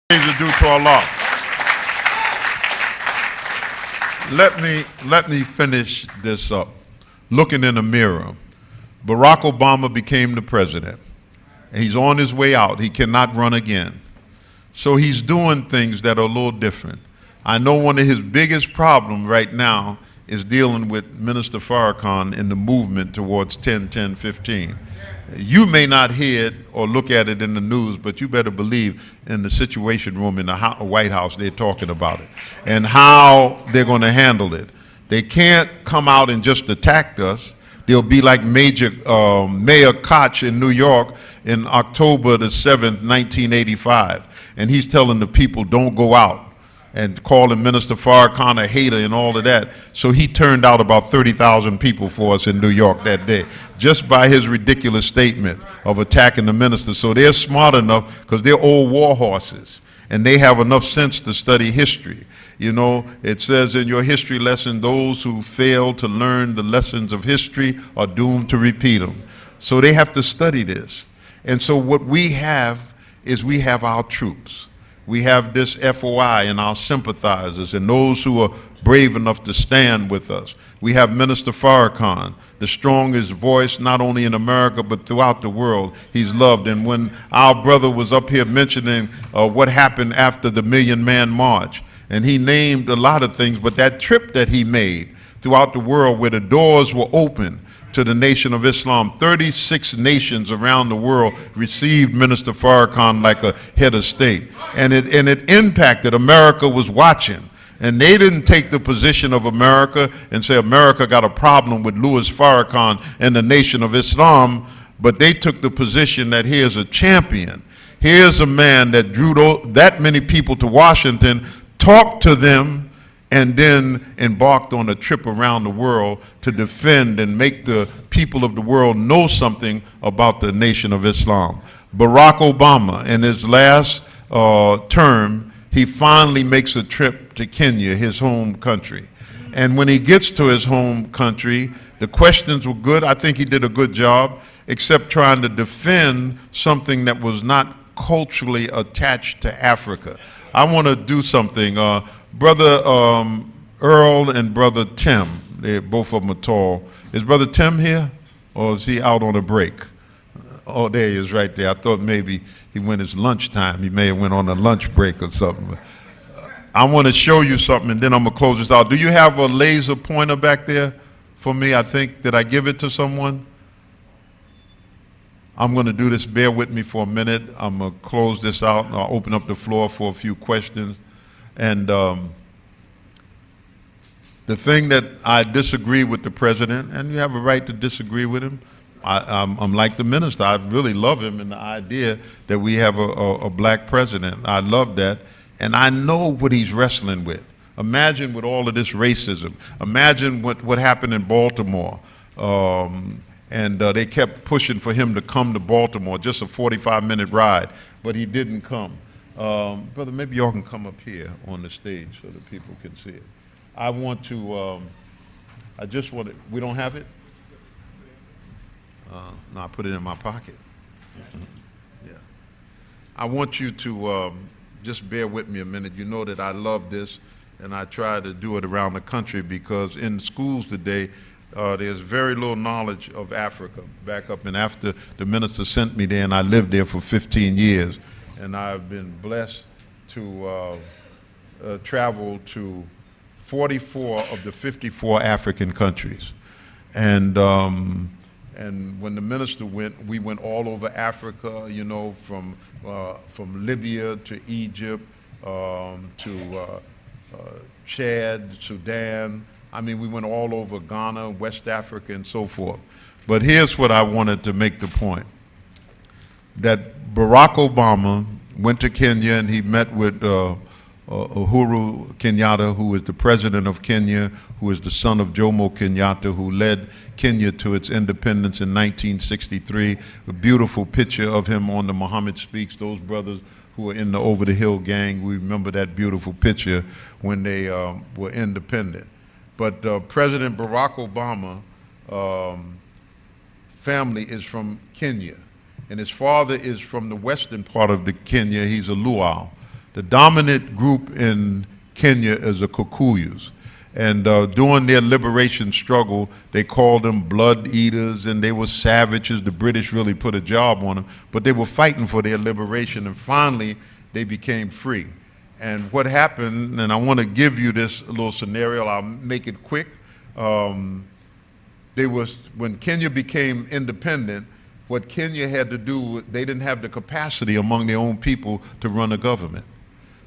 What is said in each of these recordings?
Praise is due to Allah. Let me finish this up. Looking in the mirror, Barack Obama became the president. He's on his way out. He cannot run again. So he's doing things that are a little different. I know one of his biggest problems right now is dealing with Minister Farrakhan in the movement towards 10-10-15. You may not hear it or look at it in the news, but you better believe in the Situation Room in the White House they're talking about it and how they're going to handle it. They can't come out and just attack us. They'll be like Mayor Koch in New York in October the 7th, 1985. And he's telling the people, don't go out, and calling Minister Farrakhan a hater and all of that. So he turned out about 30,000 people for us in New York that day, just by his ridiculous statement of attacking the minister. So they're smart enough, because they're old war horses, and they have enough sense to study history. You know, it says in your history lesson, those who fail to learn the lessons of history are doomed to repeat them. So they have to study this. And so what we have is we have our troops. We have this FOI and our sympathizers and those who are brave enough to stand with us. We have Minister Farrakhan, the strongest voice not only in America but throughout the world. He's loved. And when our brother was up here mentioning what happened after the Million Man March, and he named a lot of things, but that trip that he made throughout the world where the doors were open to the Nation of Islam, 36 nations around the world received Minister Farrakhan like a head of state. And it impacted. America was watching. And they didn't take the position of America and say America got a problem with Louis Farrakhan and the Nation of Islam, but they took the position that here's a champion. Here's a man that drew that many people to Washington, talked to them, and then embarked on a trip around the world to defend and make the people of the world know something about the Nation of Islam. Barack Obama, in his last term, he finally makes a trip to Kenya, his home country. And when he gets to his home country, the questions were good. I think he did a good job, except trying to defend something that was not culturally attached to Africa. I want to do something. Brother Earl and Brother Tim, both of them are tall. Is Brother Tim here, or is he out on a break? Oh, there he is right there. I thought maybe he went his lunchtime. He may have went on a lunch break or something. I want to show you something, and then I'm going to close this out. Do you have a laser pointer back there for me? I think, did I give it to someone? I'm going to do this. Bear with me for a minute. I'm going to close this out, and I'll open up the floor for a few questions. And the thing that I disagree with the president, and you have a right to disagree with him. I'm like the minister. I really love him and the idea that we have a black president. I love that. And I know what he's wrestling with. Imagine with all of this racism. Imagine what happened in Baltimore. And they kept pushing for him to come to Baltimore, just a 45-minute ride, but he didn't come. Brother, maybe y'all can come up here on the stage so that people can see it. I want to, I just want to, we don't have it? No, I put it in my pocket. Yeah. I want you to just bear with me a minute. You know that I love this, and I try to do it around the country because in schools today, there's very little knowledge of Africa. Back up, and after the minister sent me there, and I lived there for 15 years, and I've been blessed to travel to 44 of the 54 African countries. And when the minister went, we went all over Africa, you know, from Libya to Egypt to Chad, Sudan. I mean, we went all over Ghana, West Africa, and so forth. But here's what I wanted to make the point, that Barack Obama went to Kenya and he met with Uhuru Kenyatta, who is the president of Kenya, who is the son of Jomo Kenyatta, who led Kenya to its independence in 1963. A beautiful picture of him on the Muhammad Speaks. Those brothers who were in the Over the Hill gang, we remember that beautiful picture when they were independent. But President Barack Obama family is from Kenya, and his father is from the western part of the Kenya. He's a Luo. The dominant group in Kenya is the Kikuyus. And during their liberation struggle, they called them blood eaters, and they were savages. The British really put a job on them, but they were fighting for their liberation, and finally they became free. And what happened, and I want to give you this little scenario, I'll make it quick. When Kenya became independent, what Kenya had to do, they didn't have the capacity among their own people to run a government.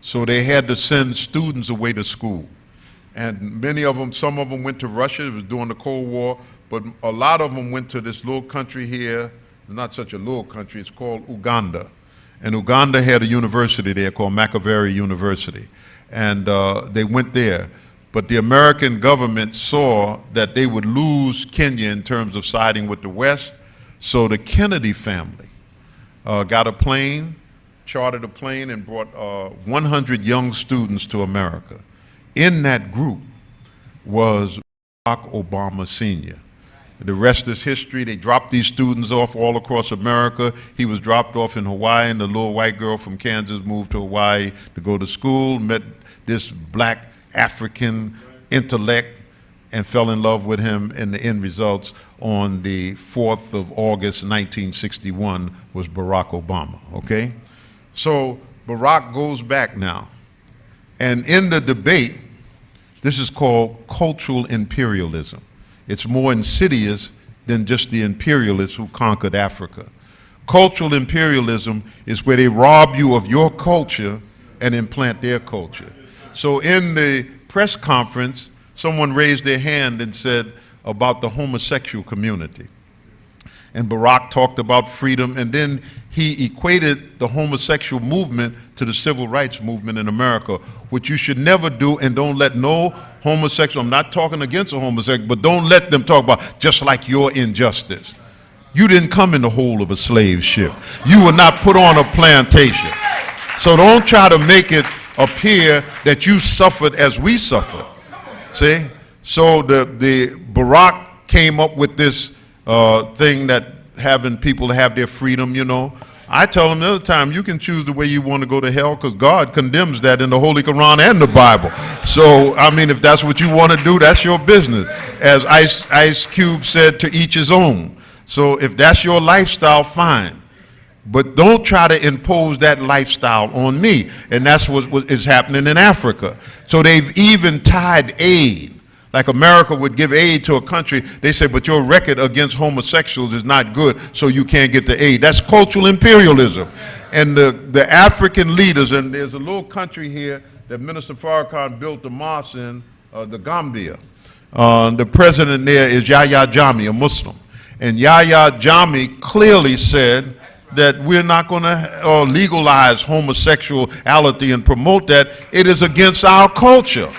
So they had to send students away to school. And many of them, some of them went to Russia, it was during the Cold War, but a lot of them went to this little country here, not such a little country, it's called Uganda. And Uganda had a university there called Makerere University. And they went there. But the American government saw that they would lose Kenya in terms of siding with the West. So the Kennedy family got a plane, chartered a plane, and brought 100 young students to America. In that group was Barack Obama Sr. The rest is history. They dropped these students off all across America. He was dropped off in Hawaii, and the little white girl from Kansas moved to Hawaii to go to school, met this black African intellect, and fell in love with him, and the end results on the 4th of August, 1961, was Barack Obama, okay? So Barack goes back now. And in the debate, this is called cultural imperialism. It's more insidious than just the imperialists who conquered Africa. Cultural imperialism is where they rob you of your culture and implant their culture. So in the press conference, someone raised their hand and said about the homosexual community. And Barack talked about freedom, and then he equated the homosexual movement to the civil rights movement in America, which you should never do, and don't let no homosexual, I'm not talking against a homosexual, but don't let them talk about just like your injustice. You didn't come in the hold of a slave ship. You were not put on a plantation. So don't try to make it appear that you suffered as we suffered. See? So the Barack came up with this thing that having people have their freedom, you know. I tell them the other time, you can choose the way you want to go to hell, because God condemns that in the Holy Quran and the Bible. So, I mean, if that's what you want to do, that's your business. As Ice Cube said, to each his own. So if that's your lifestyle, fine. But don't try to impose that lifestyle on me. And that's what is happening in Africa. So they've even tied aid. Like America would give aid to a country, they say, but your record against homosexuals is not good, so you can't get the aid. That's cultural imperialism. And the African leaders, and there's a little country here that Minister Farrakhan built a mosque in, the Gambia. The president there is Yahya Jammeh, a Muslim. And Yahya Jammeh clearly said that we're not going to legalize homosexuality and promote that. It is against our culture.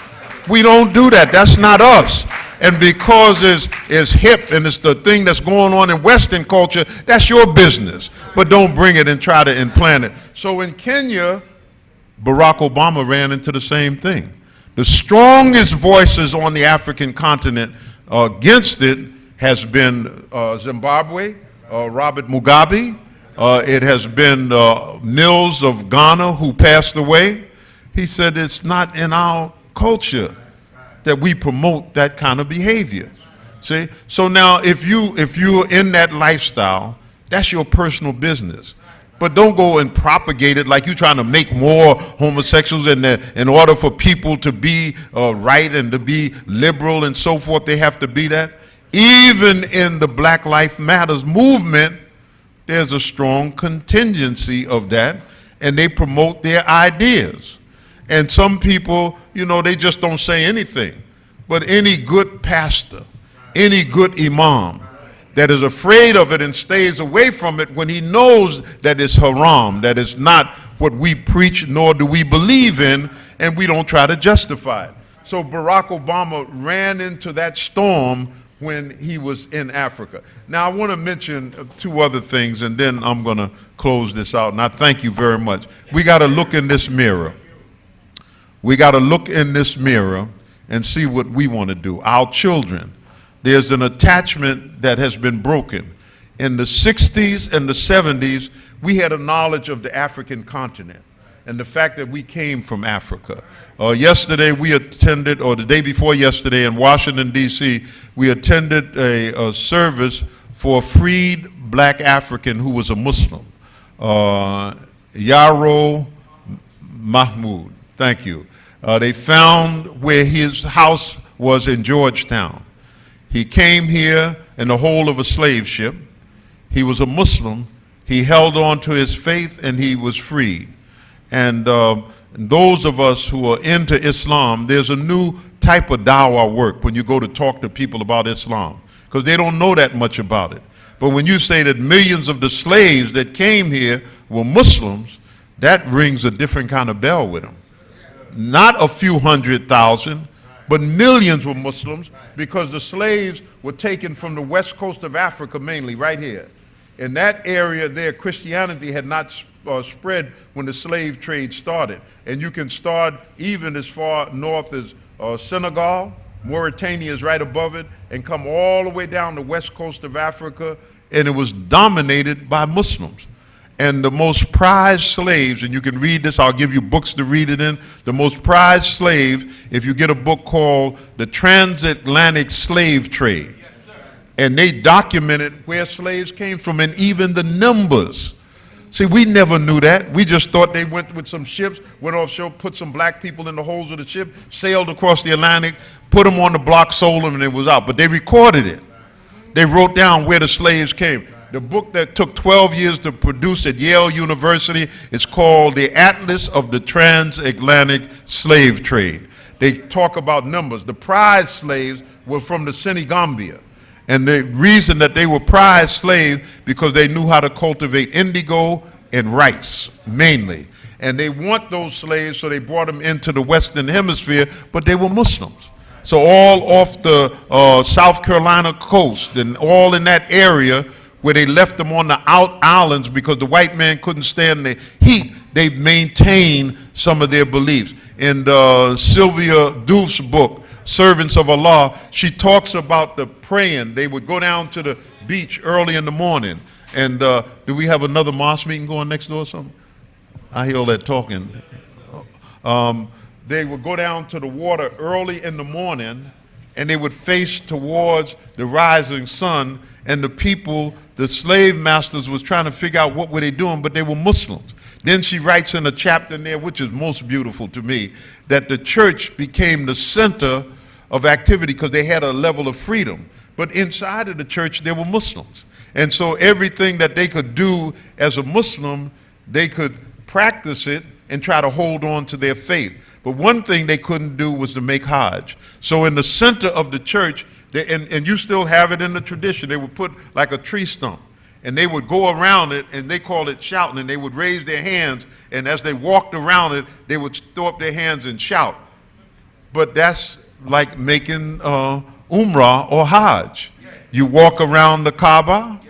We don't do that. That's not us. And because it's hip and it's the thing that's going on in Western culture, that's your business. But don't bring it and try to implant it. So in Kenya, Barack Obama ran into the same thing. The strongest voices on the African continent against it has been Zimbabwe, Robert Mugabe. It has been Mills of Ghana, who passed away. He said it's not in our culture that we promote that kind of behavior. See? So now if you're in that lifestyle, that's your personal business. But don't go and propagate it like you're trying to make more homosexuals, and in order for people to be right and to be liberal and so forth, they have to be that. Even in the Black Lives Matters movement, there's a strong contingency of that, and they promote their ideas. And some people, you know, they just don't say anything. But any good pastor, any good imam that is afraid of it and stays away from it when he knows that it's haram, that it's not what we preach nor do we believe in, and we don't try to justify it. So Barack Obama ran into that storm when he was in Africa. Now I want to mention two other things, and then I'm going to close this out, and I thank you very much. We got to look in this mirror. We got to look in this mirror and see what we want to do. Our children, there's an attachment that has been broken. In the 60s and the 70s, we had a knowledge of the African continent. and the fact that we came from Africa. Yesterday we attended, or the day before yesterday in Washington, D.C., we attended a service for a freed black African who was a Muslim, Yaro Mahmoud. Thank you. They found where his house was in Georgetown. He came here in the hold of a slave ship. He was a Muslim. He held on to his faith and he was freed. And those of us who are into Islam, there's a new type of dawah work when you go to talk to people about Islam, because they don't know that much about it. But when you say that millions of the slaves that came here were Muslims, that rings a different kind of bell with them. Not a few 100,000, but millions were Muslims, because the slaves were taken from the west coast of Africa mainly, right here. In that area there, Christianity had not spread when the slave trade started. And you can start even as far north as Senegal. Mauritania is right above it, and come all the way down the west coast of Africa, and it was dominated by Muslims. And the most prized slaves, and you can read this, I'll give you books to read it in, the most prized slave, if you get a book called The Transatlantic Slave Trade. Yes, sir. And they documented where slaves came from and even the numbers. See, we never knew that. We just thought they went with some ships, went offshore, put some black people in the holds of the ship, sailed across the Atlantic, put them on the block, sold them, and it was out. But they recorded it. They wrote down where the slaves came. The book that took 12 years to produce at Yale University is called The Atlas of the Transatlantic Slave Trade. They talk about numbers. The prize slaves were from the Senegambia. And the reason that they were prize slaves, because they knew how to cultivate indigo and rice, mainly. And they want those slaves, so they brought them into the Western Hemisphere, but they were Muslims. So all off the South Carolina coast and all in that area where they left them on the out islands because the white man couldn't stand the heat, they maintained some of their beliefs. In Sylvia Douf's book, Servants of Allah, she talks about the praying. They would go down to the beach early in the morning. And do we have another mosque meeting going next door or something? I hear all that talking. They would go down to the water early in the morning, and they would face towards the rising sun, and the people, the slave masters, was trying to figure out what were they doing, but they were Muslims. Then she writes in a chapter in there, which is most beautiful to me, that the church became the center of activity because they had a level of freedom. But inside of the church, there were Muslims. And so everything that they could do as a Muslim, they could practice it and try to hold on to their faith. But one thing they couldn't do was to make Hajj. So in the center of the church, and you still have it in the tradition, they would put like a tree stump. And they would go around it, and they called it shouting, and they would raise their hands, and as they walked around it, they would throw up their hands and shout. But that's like making Umrah or Hajj. You walk around the Kaaba,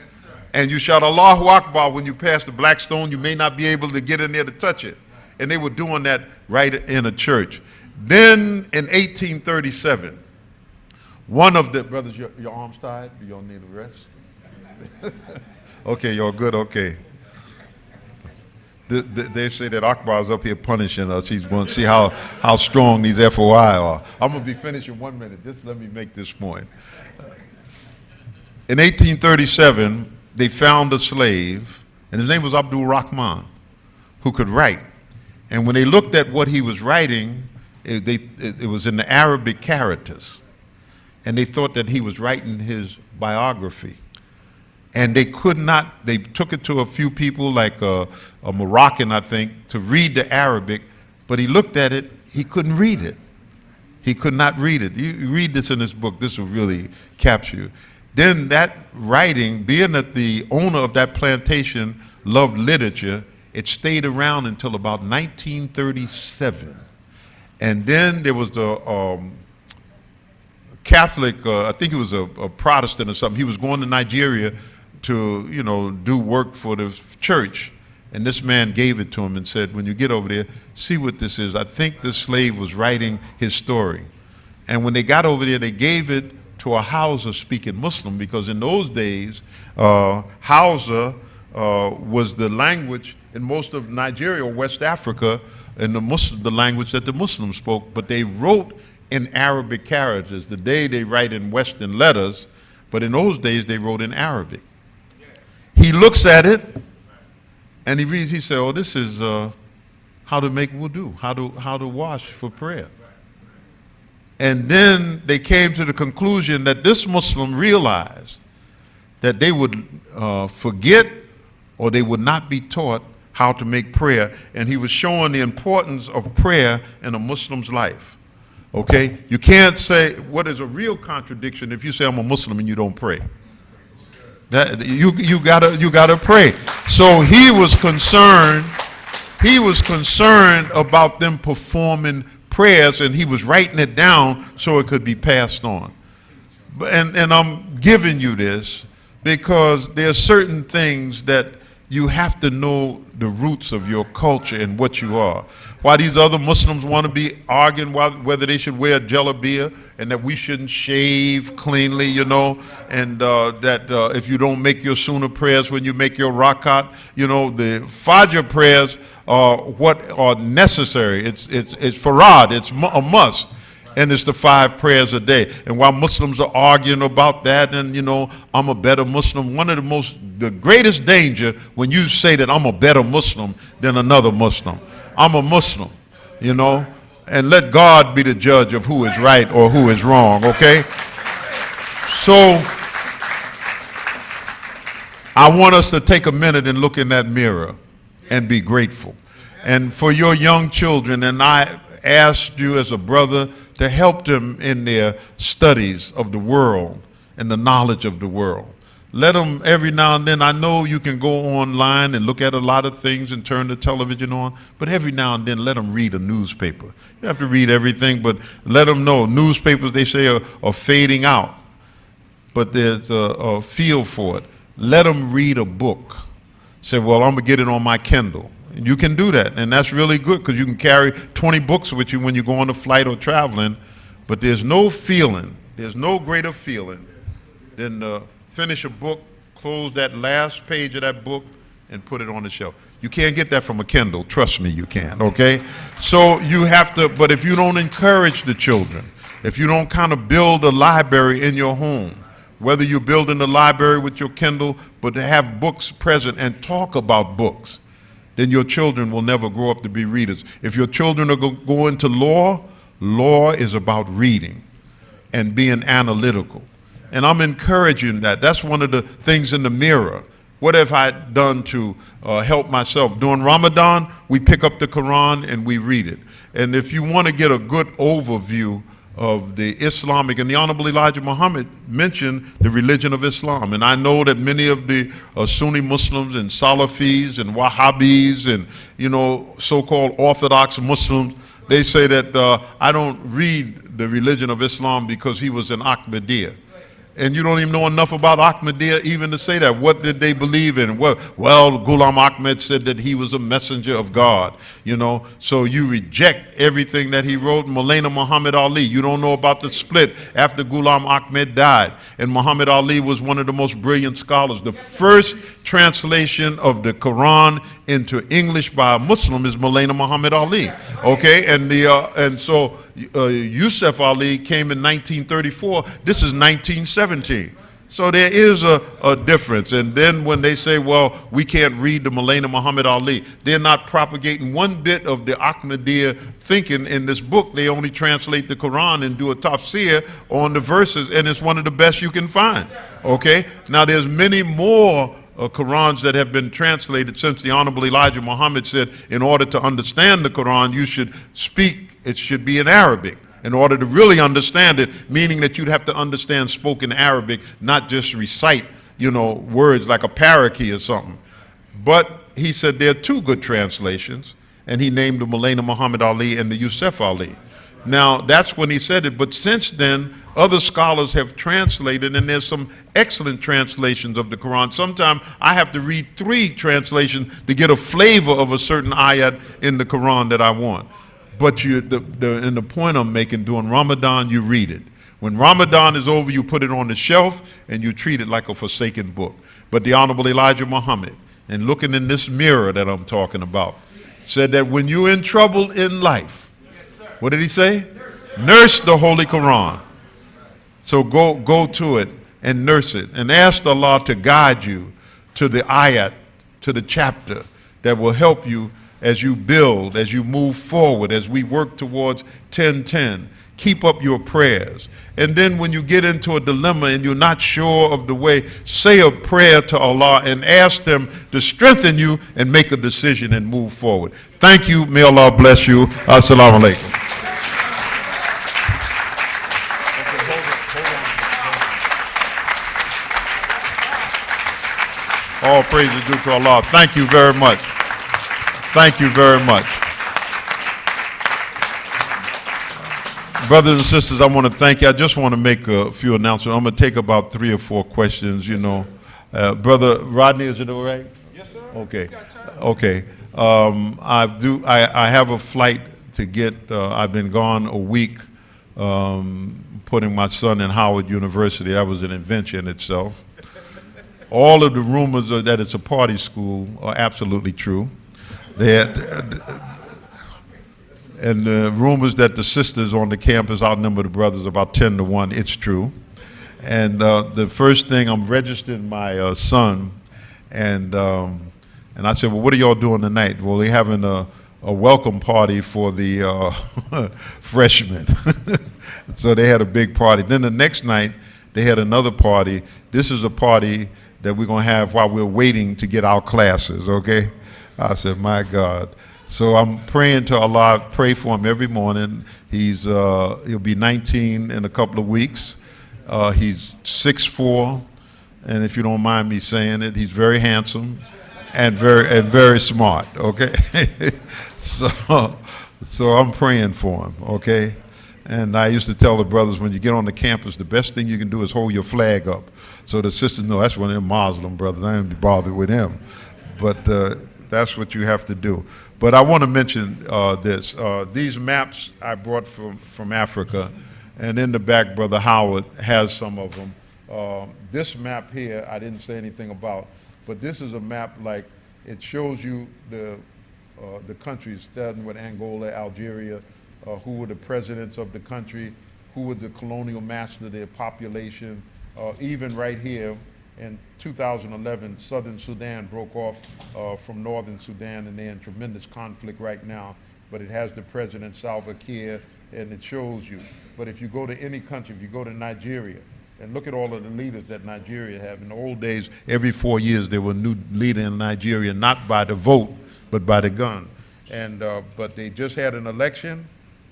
and you shout Allahu Akbar when you pass the black stone. You may not be able to get in there to touch it. And they were doing that right in a church. Then in 1837, one of the brothers, your arms tied? Do y'all need a rest? Okay, y'all good? Okay. They say that Akbar's up here punishing us. He's going to see how strong these FOI are. I'm going to be finished in 1 minute. Just let me make this point. In 1837, they found a slave, and his name was Abdul Rahman, who could write. And when they looked at what he was writing, it was in the Arabic characters. And they thought that he was writing his biography. And they could not, they took it to a few people, like a Moroccan, I think, to read the Arabic, but he looked at it, he couldn't read it. He could not read it. You read this in this book, this will really capture you. Then that writing, being that the owner of that plantation loved literature, it stayed around until about 1937. And then there was the Catholic, I think he was a Protestant or something. He was going to Nigeria to, you know, do work for the church. And this man gave it to him and said, when you get over there, see what this is. I think this slave was writing his story. And when they got over there, they gave it to a Hausa speaking Muslim, because in those days, Hausa was the language in most of Nigeria or West Africa in the language that the Muslims spoke, but they wrote in Arabic characters. Today they write in Western letters, but in those days they wrote in Arabic. He looks at it and he reads, he said, oh, this is how to make wudu, how to wash for prayer. And then they came to the conclusion that this Muslim realized that they would forget or they would not be taught how to make prayer. And he was showing the importance of prayer in a Muslim's life. Okay? You can't say what is a real contradiction if you say I'm a Muslim and you don't pray. That, you gotta pray. So he was concerned about them performing prayers, and he was writing it down so it could be passed on. And I'm giving you this because there are certain things that you have to know the roots of your culture and what you are. Why these other Muslims want to be arguing whether they should wear a jalabiyah and that we shouldn't shave cleanly, you know, and that if you don't make your sunnah prayers when you make your rakat, you know, the fajr prayers are what are necessary. It's farad, it's a must. And it's the 5 prayers a day. And while Muslims are arguing about that and, you know, I'm a better Muslim, the greatest danger when you say that I'm a better Muslim than another Muslim. I'm a Muslim, you know, and let God be the judge of who is right or who is wrong, okay? So I want us to take a minute and look in that mirror and be grateful. And for your young children, and I asked you as a brother to help them in their studies of the world and the knowledge of the world. Let them every now and then, I know you can go online and look at a lot of things and turn the television on, but every now and then let them read a newspaper. You have to read everything, but let them know. Newspapers, they say, are fading out, but there's a feel for it. Let them read a book. Say, well, I'm going to get it on my Kindle. You can do that, and that's really good because you can carry 20 books with you when you go on a flight or traveling, but there's no feeling, there's no greater feeling than finish a book, close that last page of that book, and put it on the shelf. You can't get that from a Kindle. Trust me, you can, okay? So you have to, but if you don't encourage the children, if you don't kind of build a library in your home, whether you're building a library with your Kindle, but to have books present and talk about books, then your children will never grow up to be readers. If your children are go into law, law is about reading and being analytical. And I'm encouraging that. That's one of the things in the mirror. What have I done to help myself? During Ramadan, we pick up the Quran and we read it. And if you want to get a good overview of the Islamic, and the Honorable Elijah Muhammad mentioned the religion of Islam. And I know that many of the Sunni Muslims and Salafis and Wahhabis and, you know, so-called Orthodox Muslims, they say that I don't read the religion of Islam because he was an Ahmadiyya. And you don't even know enough about Ahmadiyya even to say that. What did they believe in? Well, Ghulam Ahmed said that he was a messenger of God, you know. So you reject everything that he wrote. Maulana Muhammad Ali, you don't know about the split after Ghulam Ahmed died. And Muhammad Ali was one of the most brilliant scholars. The first translation of the Quran into English by a Muslim is Maulana Muhammad Ali, okay? And so Yusuf Ali came in 1934. This is 1917. So there is a difference. And then when they say, well, we can't read the Maulana Muhammad Ali, they're not propagating one bit of the Ahmadiyya thinking in this book. They only translate the Quran and do a tafsir on the verses, and it's one of the best you can find, okay? Now there's many more Qurans that have been translated since the Honorable Elijah Muhammad said in order to understand the Quran you should speak, it should be in Arabic in order to really understand it, meaning that you'd have to understand spoken Arabic, not just recite, you know, words like a parakeet or something. But he said there are 2 good translations, and he named the Maulana Muhammad Ali and the Yusuf Ali. Now, that's when he said it, but since then, other scholars have translated, and there's some excellent translations of the Quran. Sometimes I have to read 3 translations to get a flavor of a certain ayat in the Quran that I want. But and the point I'm making, during Ramadan, you read it. When Ramadan is over, you put it on the shelf, and you treat it like a forsaken book. But the Honorable Elijah Muhammad, and looking in this mirror that I'm talking about, said that when you're in trouble in life, what did he say? Nurse the Holy Quran. So go to it and nurse it and ask Allah to guide you to the ayat, to the chapter that will help you as you build, as you move forward, as we work towards 10-10. Keep up your prayers. And then when you get into a dilemma and you're not sure of the way, say a prayer to Allah and ask them to strengthen you and make a decision and move forward. Thank you. May Allah bless you. Assalamu alaikum. All praise is due to Allah. Thank you very much. Thank you very much. Brothers and sisters, I want to thank you. I just want to make a few announcements. I'm going to take about 3 or 4 questions, you know. Brother Rodney, is it all right? Yes, sir. Okay. Okay. I have a flight to get. I've been gone a week putting my son in Howard University. That was an adventure in itself. All of the rumors that it's a party school are absolutely true. And the rumors that the sisters on the campus outnumber the brothers about 10-1, it's true. And the first thing, I'm registering my son, and I said, well, what are y'all doing tonight? Well, they're having a welcome party for the freshmen. So they had a big party. Then the next night, they had another party. This is a party that we're going to have while we're waiting to get our classes, okay? I said, my God. So I'm praying to Allah. I pray for him every morning. He'll be 19 in a couple of weeks. He's 6'4", and if you don't mind me saying it, he's very handsome and very smart, okay? So I'm praying for him, okay? And I used to tell the brothers, when you get on the campus, the best thing you can do is hold your flag up. So the sisters know that's one of them Muslim brothers. I ain't bothered with him. But that's what you have to do. But I want to mention this. These maps I brought from Africa, and in the back, Brother Howard has some of them. This map here, I didn't say anything about, but this is a map like, it shows you the countries, starting with Angola, Algeria, who were the presidents of the country, who was the colonial master of their population. Even right here, in 2011, Southern Sudan broke off from Northern Sudan, and they're in tremendous conflict right now. But it has the president, Salva Kiir, and it shows you. But if you go to any country, if you go to Nigeria, and look at all of the leaders that Nigeria have. In the old days, every 4 years there were a new leader in Nigeria, not by the vote, but by the gun. And but they just had an election,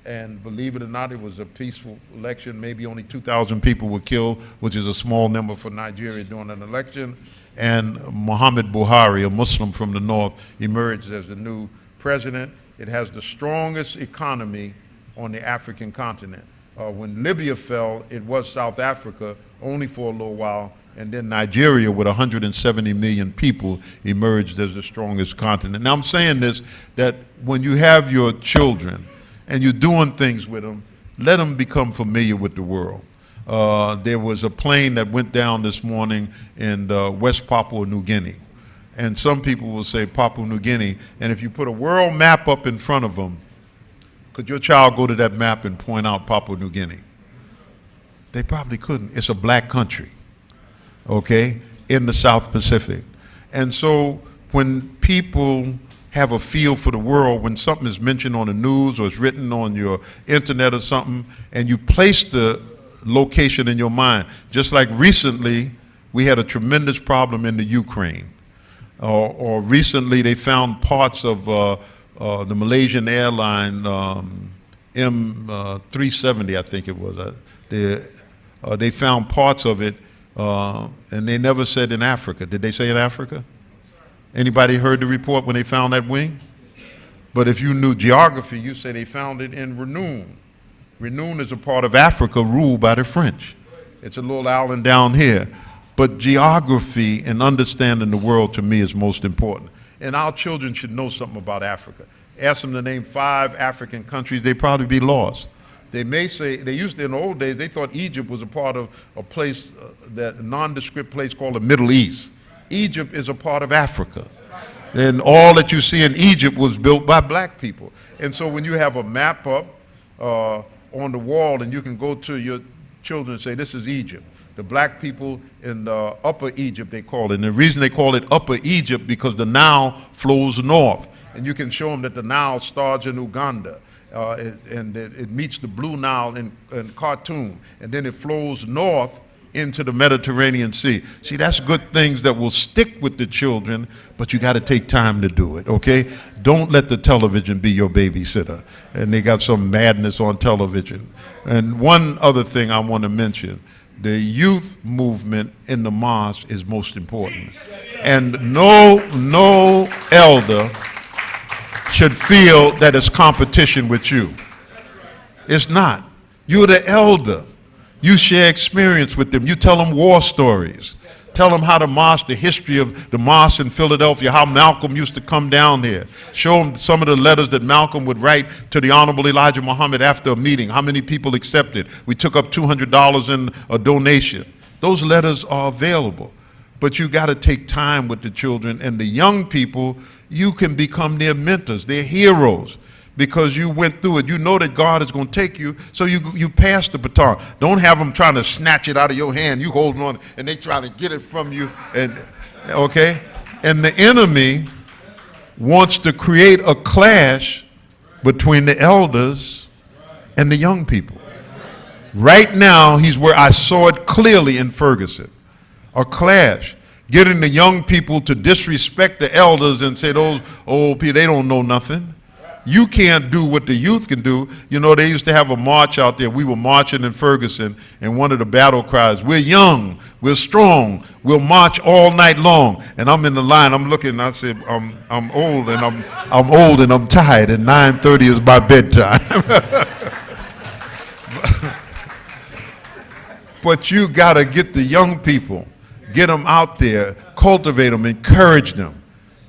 and believe it or not, it was a peaceful election. Maybe only 2,000 people were killed, which is a small number for Nigeria during an election. And Muhammad Buhari, a Muslim from the north, emerged as the new president. It has the strongest economy on the African continent. When Libya fell, it was South Africa only for a little while, and then Nigeria, with 170 million people, emerged as the strongest continent. Now I'm saying this, that when you have your children, and you're doing things with them, let them become familiar with the world. There was a plane that went down this morning in West Papua New Guinea. And some people will say Papua New Guinea, and if you put a world map up in front of them, could your child go to that map and point out Papua New Guinea? They probably couldn't. It's a black country, okay, in the South Pacific. And so when people have a feel for the world, when something is mentioned on the news or it's written on your internet or something, and you place the location in your mind, just like recently we had a tremendous problem in the Ukraine, or recently they found parts of the Malaysian airline M370, I think it was. They found parts of it, and they never said in Africa. Did they say in Africa? Anybody heard the report when they found that wing? But if you knew geography, you say they found it in Renoun. Renoun is a part of Africa ruled by the French. It's a little island down here. But geography and understanding the world, to me, is most important. And our children should know something about Africa. Ask them to name 5 African countries, they'd probably be lost. They may say, they used to, in the old days, they thought Egypt was a part of a place, that nondescript place called the Middle East. Egypt is a part of Africa. And all that you see in Egypt was built by black people. And so when you have a map up on the wall and you can go to your children and say, this is Egypt. The black people in the Upper Egypt, they call it. And the reason they call it Upper Egypt because the Nile flows north. And you can show them that the Nile starts in Uganda. And it meets the Blue Nile in Khartoum. And then it flows north into the Mediterranean Sea. See, that's good things that will stick with the children, but you got to take time to do it, okay? Don't let the television be your babysitter. And they got some madness on television. And one other thing I want to mention, the youth movement in the mosque is most important. And no elder should feel that it's competition with you. It's not. You're the elder. You share experience with them. You tell them war stories. Tell them how the history of the mosque in Philadelphia, how Malcolm used to come down here. Show them some of the letters that Malcolm would write to the Honorable Elijah Muhammad after a meeting. How many people accepted? We took up $200 in a donation. Those letters are available. But you got to take time with the children and the young people. You can become their mentors, their heroes. Because you went through it. You know that God is going to take you, so you pass the baton. Don't have them trying to snatch it out of your hand. You holding on, and they try to get it from you. And okay? And the enemy wants to create a clash between the elders and the young people. Right now, he's where I saw it clearly in Ferguson. A clash. Getting the young people to disrespect the elders and say, those old people, they don't know nothing. You can't do what the youth can do. You know, they used to have a march out there. We were marching in Ferguson, and one of the battle cries, we're young, we're strong, we'll march all night long. And I'm in the line, I'm looking, and I said, I'm old, and I'm old, and I'm tired, and 9:30 is my bedtime. But you gotta get the young people, get them out there, cultivate them, encourage them,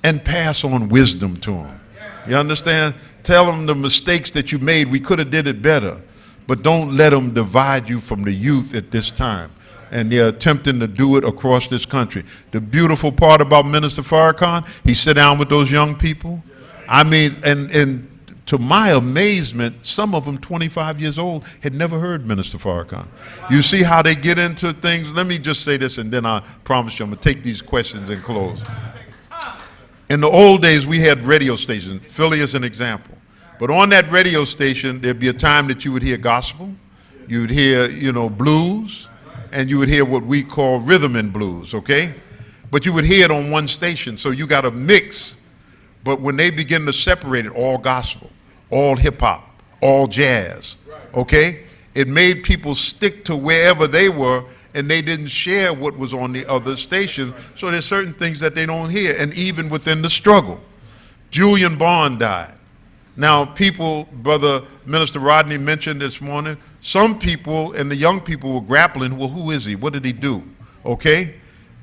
and pass on wisdom to them. You understand? Tell them the mistakes that you made. We could have did it better. But don't let them divide you from the youth at this time. And they're attempting to do it across this country. The beautiful part about Minister Farrakhan, he sat down with those young people. I mean, and to my amazement, some of them 25 years old had never heard Minister Farrakhan. You see how they get into things? Let me just say this, and then I promise you I'm going to take these questions and close. In the old days, we had radio stations. Philly is an example. But on that radio station, there'd be a time that you would hear gospel, you would hear, blues, and you would hear what we call rhythm and blues, okay? But you would hear it on one station, so you got a mix. But when they begin to separate it, all gospel, all hip-hop, all jazz, okay? It made people stick to wherever they were, and they didn't share what was on the other station. So there's certain things that they don't hear, and even within the struggle. Julian Bond died. Now people, Brother Minister Rodney mentioned this morning, some people and the young people were grappling, well, who is he? What did he do? Okay?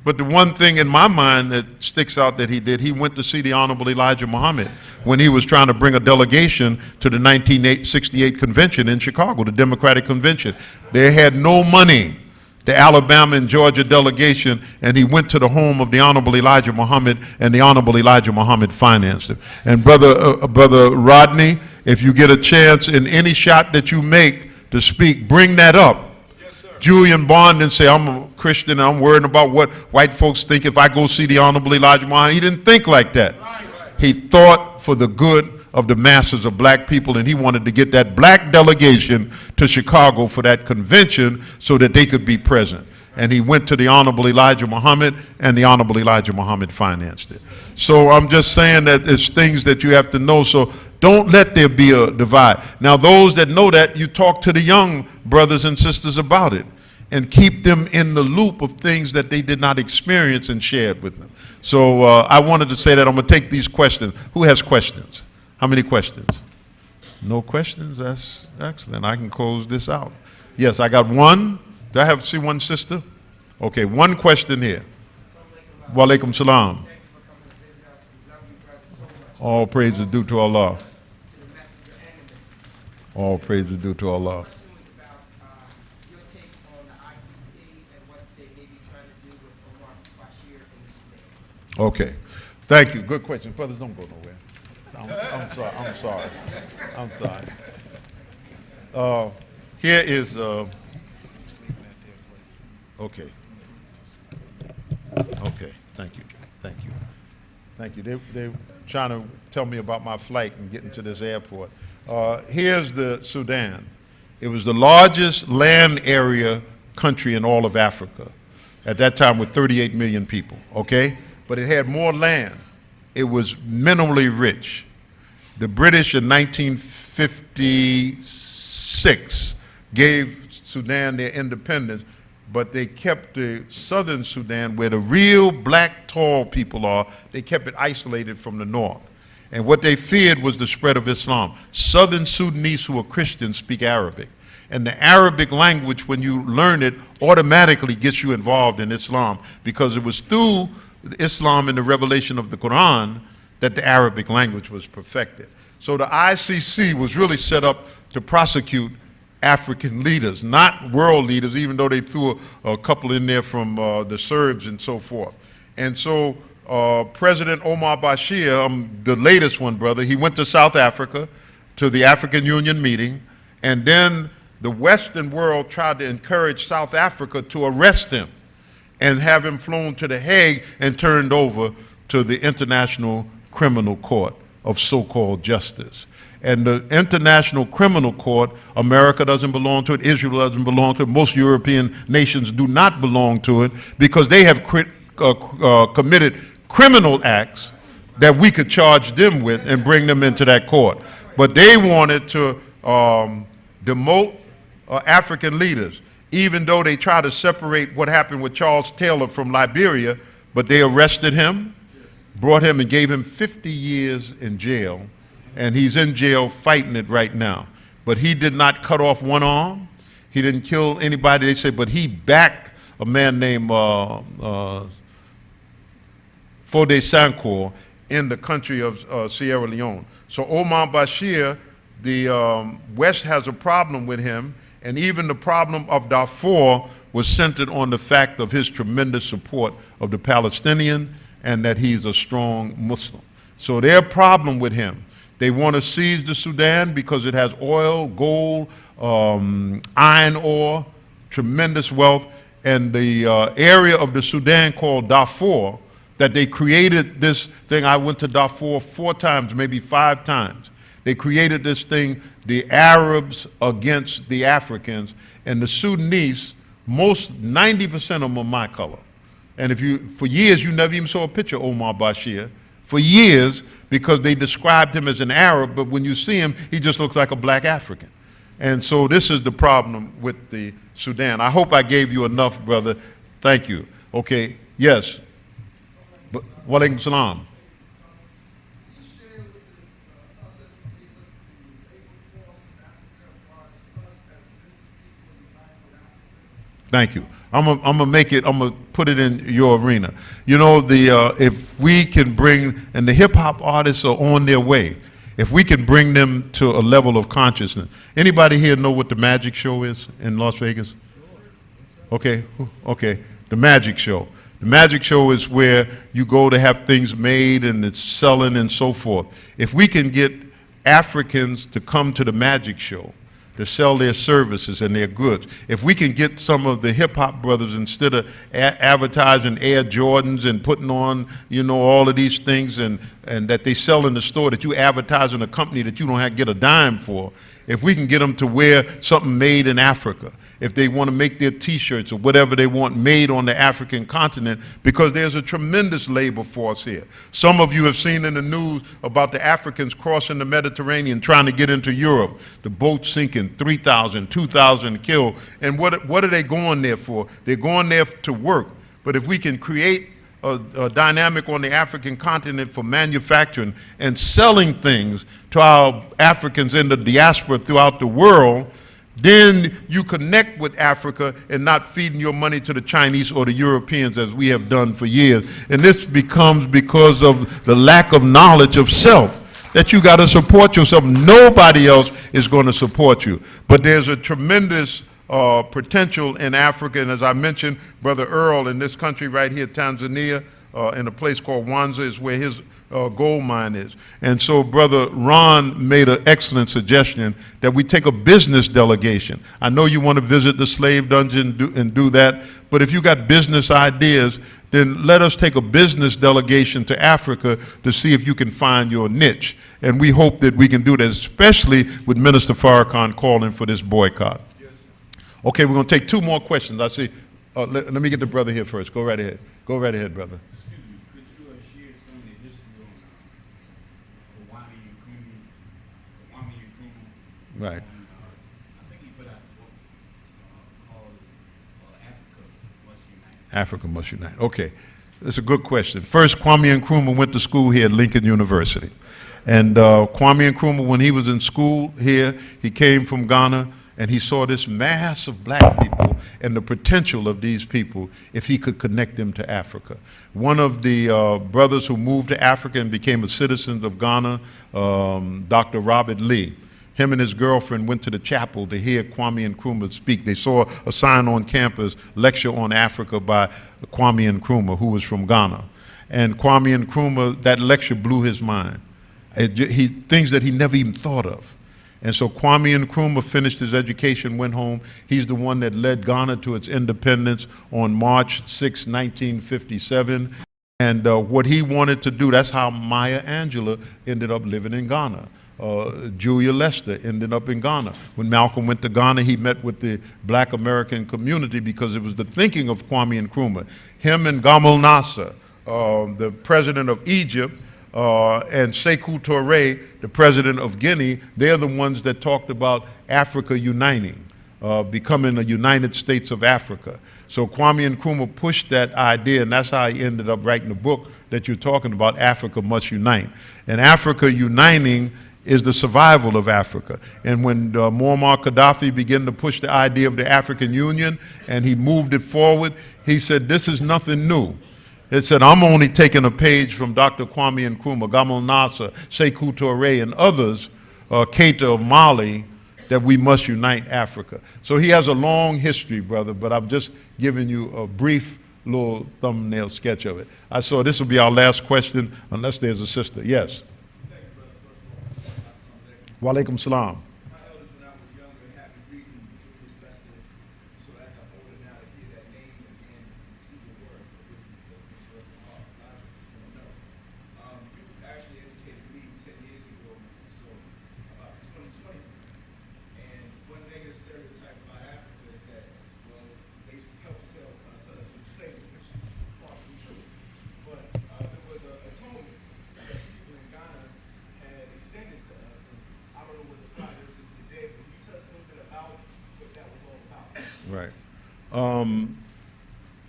But the one thing in my mind that sticks out that he did, he went to see the Honorable Elijah Muhammad when he was trying to bring a delegation to the 1968 convention in Chicago, the Democratic Convention. They had no money, the Alabama and Georgia delegation, and he went to the home of the Honorable Elijah Muhammad, and the Honorable Elijah Muhammad financed him. And Brother Rodney, if you get a chance in any shot that you make to speak, bring that up. Yes, Julian Bond didn't say, I'm a Christian and I'm worried about what white folks think if I go see the Honorable Elijah Muhammad. He didn't think like that. He thought for the good of the masses of black people, and he wanted to get that black delegation to Chicago for that convention so that they could be present. And he went to the Honorable Elijah Muhammad, and the Honorable Elijah Muhammad financed it. So I'm just saying that it's things that you have to know, so don't let there be a divide. Now those that know that, you talk to the young brothers and sisters about it, and keep them in the loop of things that they did not experience and share it with them. So I wanted to say that. I'm going to take these questions. Who has questions? How many questions? No questions? That's excellent. I can close this out. Yes, I got one. Do I see one sister? Okay, one question here. Wa alaikum salam. All praise is due to Allah. All praise is due to Allah. Okay. Thank you. Good question. Brothers, don't go nowhere. I'm sorry. I'm sorry. I'm sorry. Here is, okay. Okay, thank you. Thank you. Thank you. They're trying to tell me about my flight and getting to this airport. Here's the Sudan. It was the largest land area country in all of Africa at that time with 38 million people, okay? But it had more land. It was minimally rich. The British in 1956 gave Sudan their independence, but they kept the southern Sudan, where the real black tall people are, they kept it isolated from the north. And what they feared was the spread of Islam. Southern Sudanese who are Christians speak Arabic. And the Arabic language, when you learn it, automatically gets you involved in Islam, because it was through Islam and the revelation of the Quran that the Arabic language was perfected. So the ICC was really set up to prosecute African leaders, not world leaders, even though they threw a couple in there from the Serbs and so forth. And so President Omar Bashir, the latest one, brother, he went to South Africa to the African Union meeting, and then the Western world tried to encourage South Africa to arrest him and have him flown to The Hague and turned over to the International Criminal Court of so-called justice. And the International Criminal Court, America doesn't belong to it, Israel doesn't belong to it, most European nations do not belong to it, because they have committed criminal acts that we could charge them with and bring them into that court. But they wanted to demote African leaders, even though they tried to separate what happened with Charles Taylor from Liberia, but they arrested him, brought him and gave him 50 years in jail, and he's in jail fighting it right now. But he did not cut off one arm, he didn't kill anybody, they say, but he backed a man named Fode Sankour in the country of Sierra Leone. So Omar Bashir, the West has a problem with him, and even the problem of Darfur was centered on the fact of his tremendous support of the Palestinian and that he's a strong Muslim. So their problem with him, they want to seize the Sudan because it has oil, gold, iron ore, tremendous wealth, and the area of the Sudan called Darfur, that they created this thing. I went to Darfur 4 times, maybe 5 times. They created this thing, the Arabs against the Africans, and the Sudanese, 90% of them are my color. And for years, you never even saw a picture of Omar Bashir, for years, because they described him as an Arab, but when you see him, he just looks like a black African. And so this is the problem with the Sudan. I hope I gave you enough, brother. Thank you. Okay, yes. Wa alaikum salam. Thank you. I'm gonna put it in your arena. You know, if we can bring, and the hip hop artists are on their way, if we can bring them to a level of consciousness. Anybody here know what the Magic Show is in Las Vegas? Okay, okay, the Magic Show. The Magic Show is where you go to have things made and it's selling and so forth. If we can get Africans to come to the Magic Show, to sell their services and their goods. If we can get some of the hip-hop brothers, instead of advertising Air Jordans and putting on, you know, all of these things and that they sell in the store, that you advertise in a company that you don't have to get a dime for, if we can get them to wear something made in Africa, if they want to make their T-shirts or whatever they want made on the African continent, because there's a tremendous labor force here. Some of you have seen in the news about the Africans crossing the Mediterranean trying to get into Europe. The boat sinking, 3,000, 2,000 killed. And what are they going there for? They're going there to work. But if we can create a dynamic on the African continent for manufacturing and selling things to our Africans in the diaspora throughout the world, then you connect with Africa and not feeding your money to the Chinese or the Europeans as we have done for years. And this becomes because of the lack of knowledge of self, that you got to support yourself. Nobody else is going to support you. But there's a tremendous potential in Africa, and as I mentioned, Brother Earl, in this country right here, Tanzania, in a place called Wanza is where his gold mine is. And so Brother Ron made an excellent suggestion that we take a business delegation. I know you want to visit the slave dungeon and do that, but if you got business ideas, then let us take a business delegation to Africa to see if you can find your niche. And we hope that we can do that, especially with Minister Farrakhan calling for this boycott. Yes. Okay, we're going to take 2 more questions. I see. Let me get the brother here first. Go right ahead. Go right ahead, brother. Excuse me. Could you share some of the history on Kwame Nkrumah? Right. I think he put out a book called Africa Must Unite. Okay, that's a good question. First, Kwame Nkrumah went to school here at Lincoln University. And Kwame Nkrumah, when he was in school here, he came from Ghana, and he saw this mass of black people and the potential of these people if he could connect them to Africa. One of the brothers who moved to Africa and became a citizen of Ghana, Dr. Robert Lee, him and his girlfriend went to the chapel to hear Kwame Nkrumah speak. They saw a sign on campus, lecture on Africa by Kwame Nkrumah, who was from Ghana. And Kwame Nkrumah, that lecture blew his mind. Things that he never even thought of. And so Kwame Nkrumah finished his education, went home. He's the one that led Ghana to its independence on March 6, 1957. And what he wanted to do, that's how Maya Angelou ended up living in Ghana. Julia Lester ended up in Ghana. When Malcolm went to Ghana, he met with the black American community because it was the thinking of Kwame Nkrumah. Him and Gamal Nasser, the president of Egypt, and Sekou Touré, the president of Guinea, they're the ones that talked about Africa uniting, becoming a United States of Africa. So Kwame Nkrumah pushed that idea, and that's how he ended up writing the book that you're talking about, Africa Must Unite. And Africa uniting is the survival of Africa. And when Muammar Gaddafi began to push the idea of the African Union, and he moved it forward, he said, this is nothing new. It said, I'm only taking a page from Dr. Kwame Nkrumah, Gamal Nasser, Sekou Touré, and others, Keita of Mali, that we must unite Africa. So he has a long history, brother, but I'm just giving you a brief little thumbnail sketch of it. I saw this will be our last question, unless there's a sister. Yes. Wa alaikum salam. Right.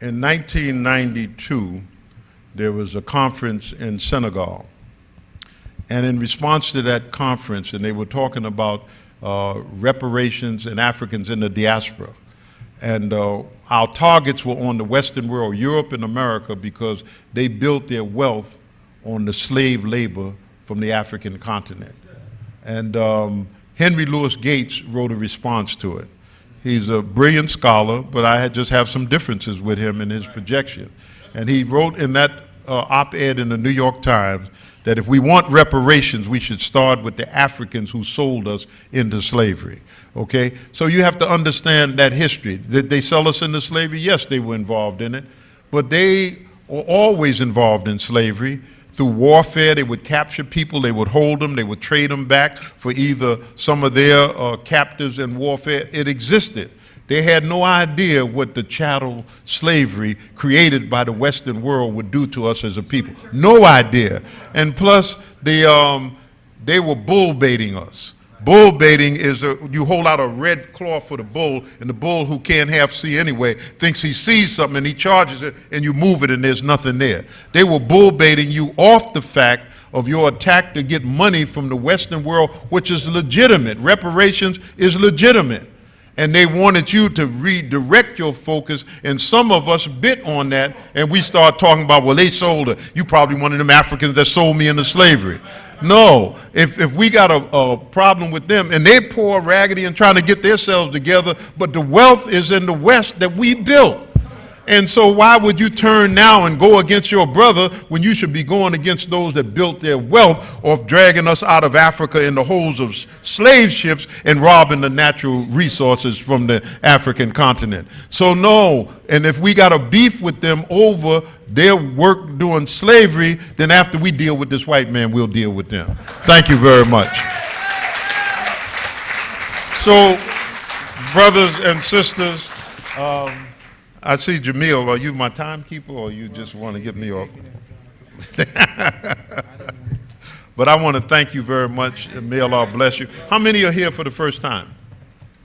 In 1992, there was a conference in Senegal. And in response to that conference, and they were talking about reparations and Africans in the diaspora. And our targets were on the Western world, Europe and America, because they built their wealth on the slave labor from the African continent. And Henry Louis Gates wrote a response to it. He's a brilliant scholar, but I just have some differences with him in his projection. And he wrote in that op-ed in the New York Times that if we want reparations, we should start with the Africans who sold us into slavery, okay? So you have to understand that history. Did they sell us into slavery? Yes, they were involved in it, but they were always involved in slavery. Through warfare, they would capture people, they would hold them, they would trade them back for either some of their captives in warfare. It existed. They had no idea what the chattel slavery created by the Western world would do to us as a people. No idea. And plus, they were bull baiting us. Bull baiting is you hold out a red cloth for the bull, and the bull, who can't half see anyway, thinks he sees something and he charges it, and you move it and there's nothing there. They were bull baiting you off the fact of your attack to get money from the Western world, which is legitimate. Reparations is legitimate. And they wanted you to redirect your focus, and some of us bit on that, and we start talking about, well, they sold her. You probably one of them Africans that sold me into slavery. No, if we got a problem with them, and they're poor, raggedy, and trying to get themselves together, but the wealth is in the West that we built. And so why would you turn now and go against your brother when you should be going against those that built their wealth off dragging us out of Africa in the holds of slave ships and robbing the natural resources from the African continent? So no, and if we got a beef with them over their work doing slavery, then after we deal with this white man, we'll deal with them. Thank you very much. So, brothers and sisters, I see Jamil. Are you my timekeeper, or you just want to get me off? But I want to thank you very much, and may Allah bless you. How many are here for the first time?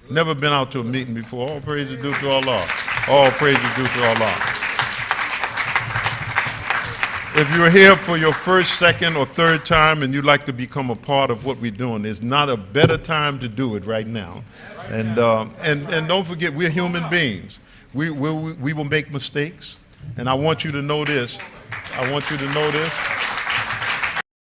Never been out to a meeting before. All praise is due to Allah. All praise is due to Allah. If you're here for your first, second, or third time and you'd like to become a part of what we're doing, there's not a better time to do it right now. And don't forget, we're human beings. We will make mistakes, and I want you to know this. I want you to know this.